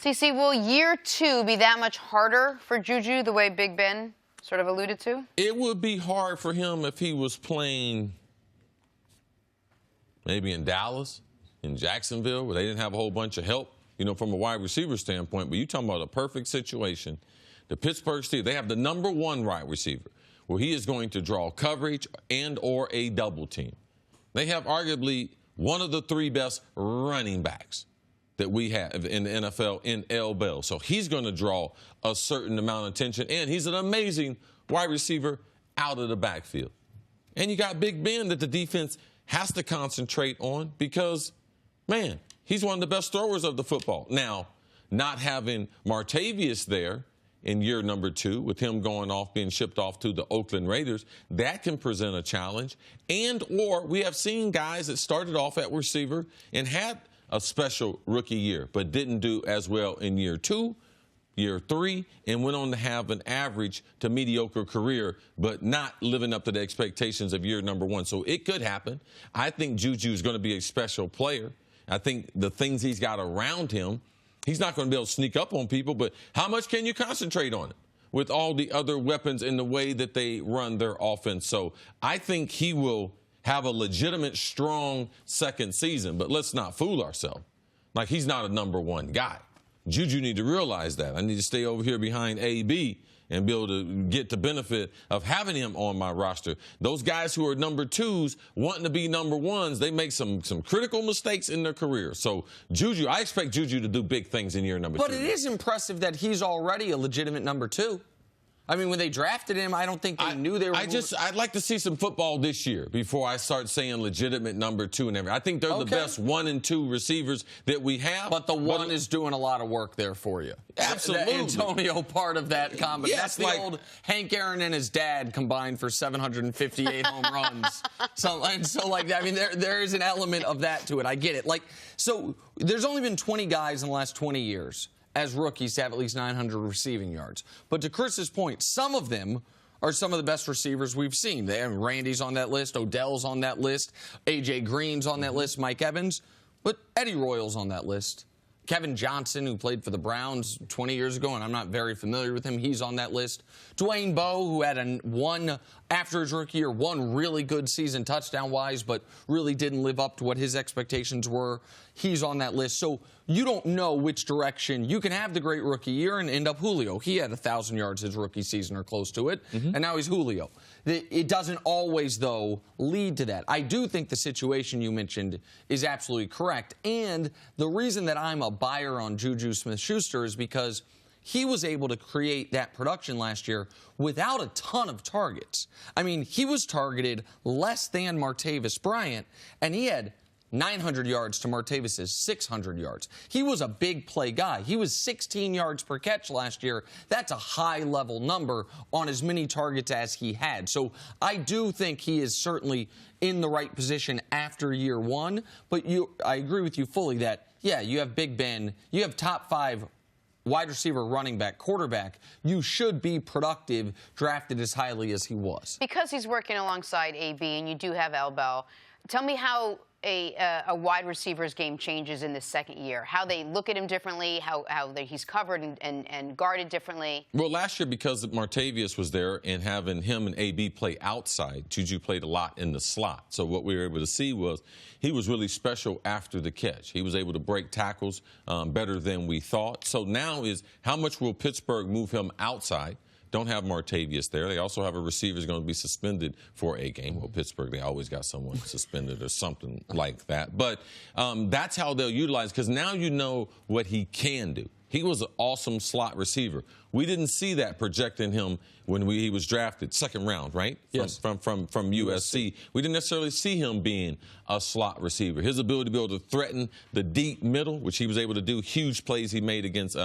CC, will year 2 be that much harder for JuJu, the way Big Ben sort of alluded to? It would be hard for him if he was playing maybe in Dallas, in Jacksonville, where they didn't have a whole bunch of help, you know, from a wide receiver standpoint. But you're talking about a perfect situation. The Pittsburgh Steelers, they have the #1 wide receiver, where he is going to draw coverage and or a double team. They have arguably one of the 3 best running backs that we have in the NFL in L. Bell. So he's going to draw a certain amount of attention, and he's an amazing wide receiver out of the backfield. And you got Big Ben that the defense has to concentrate on because, man, he's one of the best throwers of the football. Now, not having Martavius there in year #2, with him going off, being shipped off to the Oakland Raiders, that can present a challenge. And or we have seen guys that started off at receiver and had a special rookie year, but didn't do as well in year 2, year 3, and went on to have an average to mediocre career, but not living up to the expectations of year #1. So it could happen. I think JuJu is going to be a special player. I think the things he's got around him, he's not going to be able to sneak up on people, but how much can you concentrate on it with all the other weapons in the way that they run their offense? So I think he will have a legitimate, strong second season, but let's not fool ourselves. Like, he's not a #1 guy. JuJu need to realize that. I need to stay over here behind AB and be able to get the benefit of having him on my roster. Those guys who are #2s wanting to be #1s, they make some critical mistakes in their career. So JuJu, I expect JuJu to do big things in year #2. But it is impressive that he's already a legitimate #2. I mean, when they drafted him, I don't think they knew they were. I'd like to see some football this year before I start saying legitimate #2 and everything. I think they're the best 1 and 2 receivers that we have. But the 1 is doing a lot of work there for you. Absolutely. The Antonio part of that combination. Yes, that's the old Hank Aaron and his dad combined for 758 home runs. So like, I mean, there is an element of that to it. I get it. Like, so there's only been 20 guys in the last 20 years as rookies to have at least 900 receiving yards. But to Chris's point, some of them are some of the best receivers we've seen. Randy's on that list, Odell's on that list, A.J. Green's on that list, Mike Evans, but Eddie Royal's on that list. Kevin Johnson, who played for the Browns 20 years ago, and I'm not very familiar with him, he's on that list. Dwayne Bowe, who had after his rookie year, one really good season touchdown-wise, but really didn't live up to what his expectations were. He's on that list. So you don't know which direction. You can have the great rookie year and end up Julio. He had 1,000 yards his rookie season or close to it, and now he's Julio. It doesn't always, though, lead to that. I do think the situation you mentioned is absolutely correct, and the reason that I'm a buyer on JuJu Smith-Schuster is because he was able to create that production last year without a ton of targets. I mean, he was targeted less than Martavis Bryant, and he had 900 yards to Martavis's 600 yards. He was a big play guy. He was 16 yards per catch last year. That's a high-level number on as many targets as he had. So I do think he is certainly in the right position after year 1. But I agree with you fully that, yeah, you have Big Ben. You have top 5 wide receiver, running back, quarterback. You should be productive, drafted as highly as he was. Because he's working alongside AB and you do have L. Bell, tell me how a wide receiver's game changes in the second year, how they look at him differently, how he's covered and guarded differently. Well, last year, because Martavius was there and having him and AB play outside, JuJu played a lot in the slot. So what we were able to see was he was really special after the catch. He was able to break tackles better than we thought. So now is how much will Pittsburgh move him outside? Don't have Martavius there. They also have a receiver who's going to be suspended for a game. Well, Pittsburgh, they always got someone suspended or something like that. But that's how they'll utilize, because now you know what he can do. He was an awesome slot receiver. We didn't see that projecting him when he was drafted, second round, right? Yes. From USC. We didn't necessarily see him being a slot receiver. His ability to be able to threaten the deep middle, which he was able to do, huge plays he made against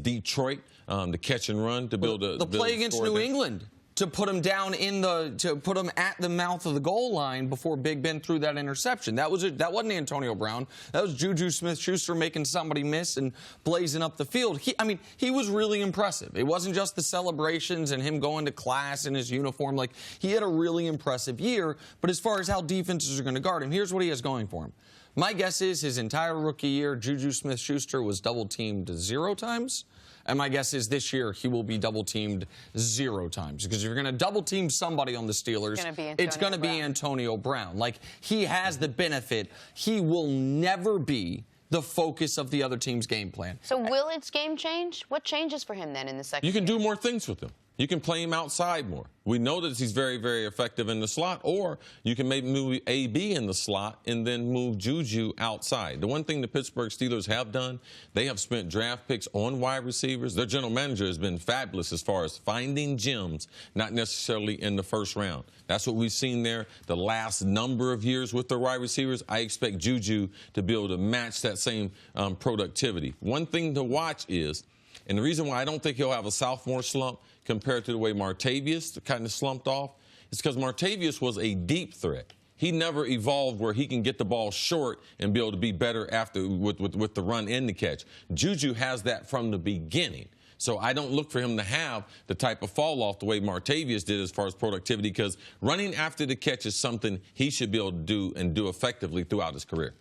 Detroit, the catch and run to build a the play against New England. To put him down to put him at the mouth of the goal line before Big Ben threw that interception. That wasn't Antonio Brown. That was JuJu Smith-Schuster making somebody miss and blazing up the field. He was really impressive. It wasn't just the celebrations and him going to class in his uniform. Like, he had a really impressive year. But as far as how defenses are going to guard him, here's what he has going for him. My guess is his entire rookie year, JuJu Smith-Schuster was double-teamed 0 times. And my guess is this year he will be double-teamed 0 times. Because if you're going to double-team somebody on the Steelers, it's going to be Antonio Brown. Like, he has the benefit. He will never be the focus of the other team's game plan. So will its game change? What changes for him then in the second You can year? do more things with him. You can play him outside more. We know that he's very, very effective in the slot, or you can maybe move AB in the slot and then move JuJu outside. The one thing the Pittsburgh Steelers have done, they have spent draft picks on wide receivers. Their general manager has been fabulous as far as finding gems, not necessarily in the first round. That's what we've seen there the last number of years with their wide receivers. I expect JuJu to be able to match that same productivity. One thing to watch is, and the reason why I don't think he'll have a sophomore slump compared to the way Martavius kind of slumped off, is because Martavius was a deep threat. He never evolved where he can get the ball short and be able to be better after with the run and the catch. JuJu has that from the beginning. So I don't look for him to have the type of fall off the way Martavius did as far as productivity, because running after the catch is something he should be able to do and do effectively throughout his career.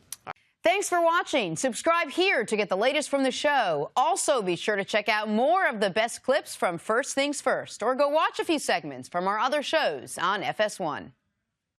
Thanks for watching. Subscribe here to get the latest from the show. Also, be sure to check out more of the best clips from First Things First, or go watch a few segments from our other shows on FS1.